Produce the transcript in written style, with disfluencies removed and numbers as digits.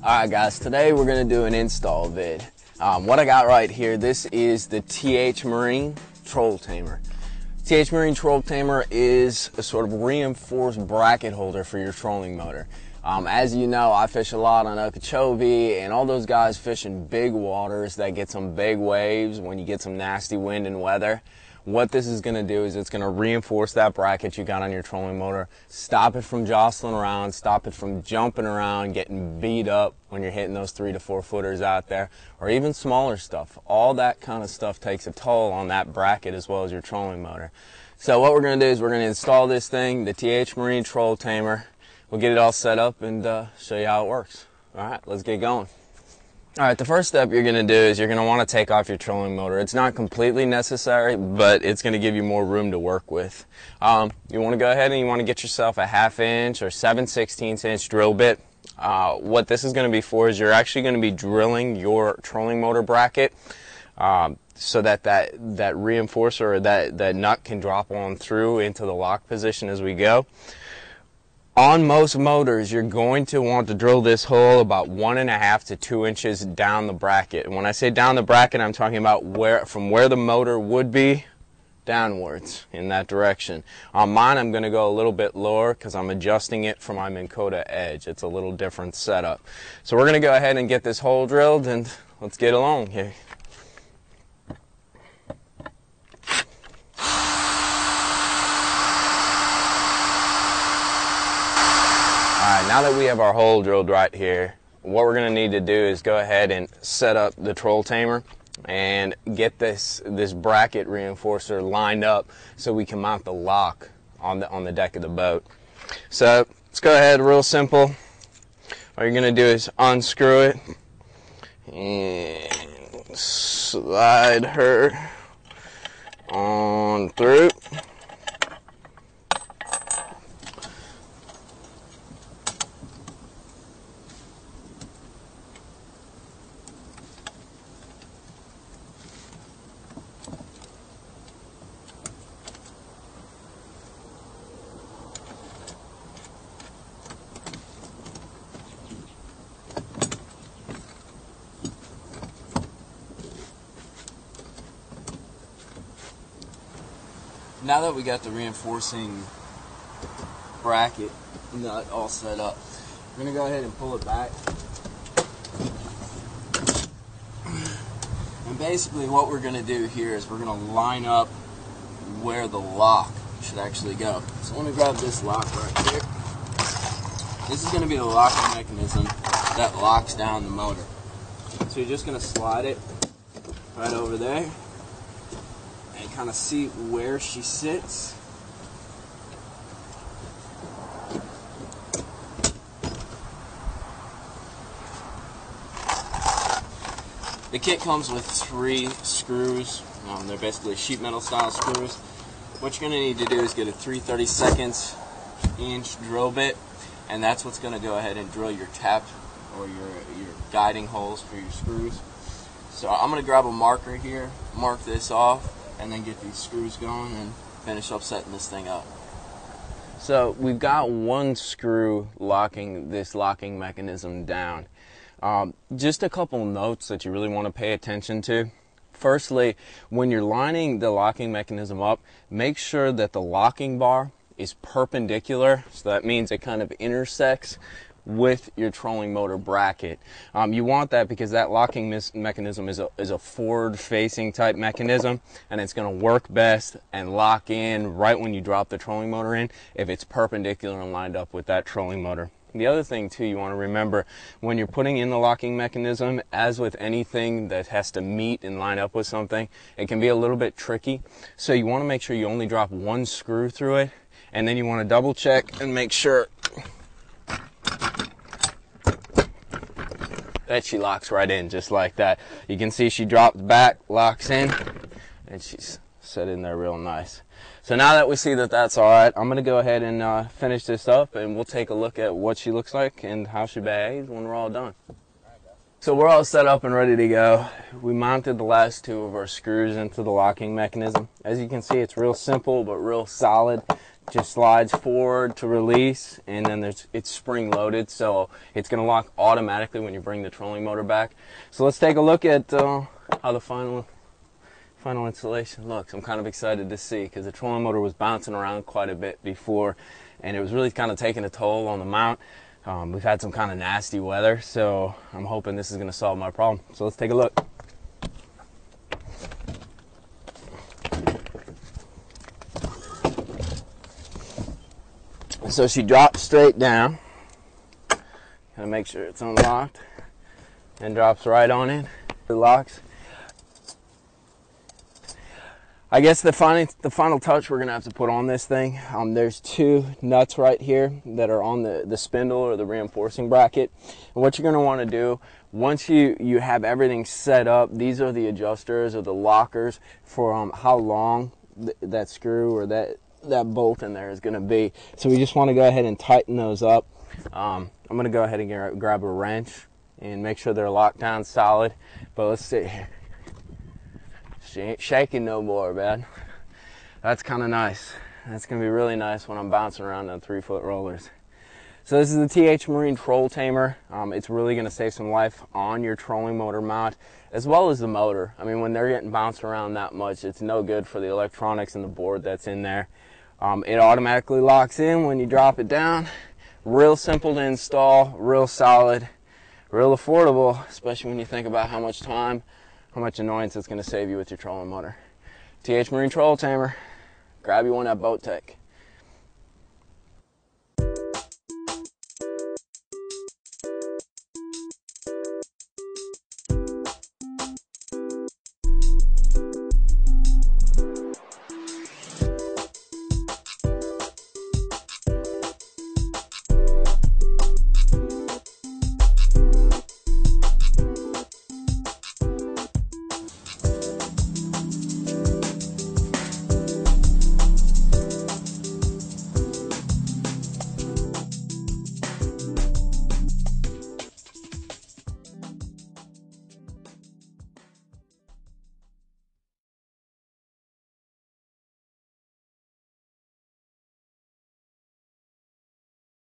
Alright guys, today we're going to do an install vid. What I got right here, this is the TH Marine Troll Tamer. TH Marine Troll Tamer is a sort of reinforced bracket holder for your trolling motor. As you know, I fish a lot on Okeechobee, and all those guys fish in big waters that get some big waves when you get some nasty wind and weather. What this is going to do is it's going to reinforce that bracket you got on your trolling motor, stop it from jostling around, stop it from jumping around, getting beat up when you're hitting those 3 to 4 footers out there, or even smaller stuff. All that kind of stuff takes a toll on that bracket as well as your trolling motor. So what we're going to do is we're going to install this thing, the TH Marine Troll Tamer. We'll get it all set up and show you how it works. All right, let's get going. All right, the first step you're going to do is you're going to want to take off your trolling motor. It's not completely necessary, but it's going to give you more room to work with. You want to go ahead and you want to get yourself a 1/2 inch or 7/16 inch drill bit. What this is going to be for is you're actually going to be drilling your trolling motor bracket so that reinforcer or that nut can drop on through into the lock position as we go. On most motors, you're going to want to drill this hole about 1.5 to 2 inches down the bracket. And when I say down the bracket, I'm talking about from where the motor would be downwards in that direction. On mine, I'm going to go a little bit lower because I'm adjusting it for my Minn Kota edge. It's a little different setup. So we're going to go ahead and get this hole drilled, and let's get along here. Alright, now that we have our hole drilled right here, what we're going to need to do is go ahead and set up the Troll Tamer and get this bracket reinforcer lined up so we can mount the lock on the deck of the boat. So let's go ahead, real simple. All you're going to do is unscrew it and slide her on through. Now that we got the reinforcing bracket nut all set up, we're going to go ahead and pull it back. And basically what we're going to do here is we're going to line up where the lock should actually go. So let me grab this lock right here. This is going to be the locking mechanism that locks down the motor. So you're just going to slide it right over there. And kind of see where she sits. The kit comes with 3 screws. They're basically sheet metal style screws. What you're going to need to do is get a 3/32 inch drill bit, and that's what's going to go ahead and drill your tap or your guiding holes for your screws. So I'm going to grab a marker here, mark this off, and then get these screws going and finish up setting this thing up. So we've got 1 screw locking this locking mechanism down. Just a couple notes that you really want to pay attention to. Firstly, when you're lining the locking mechanism up, make sure that the locking bar is perpendicular. So that means it kind of intersects with your trolling motor bracket. You want that because that locking mechanism is a forward-facing type mechanism, and it's going to work best and lock in right when you drop the trolling motor in if it's perpendicular and lined up with that trolling motor. The other thing too you want to remember when you're putting in the locking mechanism, as with anything that has to meet and line up with something, it can be a little bit tricky. So you want to make sure you only drop 1 screw through it, and then you want to double check and make sure that she locks right in just like that. You can see she drops back, locks in, and she's set in there real nice. So now that we see that that's alright, I'm going to go ahead and finish this up, and we'll take a look at what she looks like and how she behaves when we're all done. So we're all set up and ready to go. We mounted the last two of our screws into the locking mechanism. As you can see, it's real simple but real solid. Just slides forward to release, and then it's spring loaded, so it's going to lock automatically when you bring the trolling motor back. So let's take a look at how the final installation looks. I'm kind of excited to see, because the trolling motor was bouncing around quite a bit before, and it was really kind of taking a toll on the mount. We've had some kind of nasty weather, so I'm hoping this is going to solve my problem. So let's take a look. So she drops straight down. Gotta make sure it's unlocked, and drops right on in. It locks. I guess the final touch we're gonna have to put on this thing, there's two nuts right here that are on the spindle or the reinforcing bracket. And what you're gonna wanna do, once you have everything set up, these are the adjusters or the lockers for how long that screw or that bolt in there is gonna be. So we just wanna go ahead and tighten those up. I'm gonna go ahead and grab a wrench and make sure they're locked down solid. But let's see here. She ain't shaking no more, man. That's kind of nice. That's going to be really nice when I'm bouncing around on 3-foot rollers. So this is the TH Marine Troll Tamer. It's really going to save some life on your trolling motor mount, as well as the motor. I mean, when they're getting bounced around that much, it's no good for the electronics and the board that's in there. It automatically locks in when you drop it down. Real simple to install, real solid, real affordable, especially when you think about how much time, how much annoyance it's going to save you with your trolling motor. TH Marine Troll Tamer. Grab you one at Boat Tech.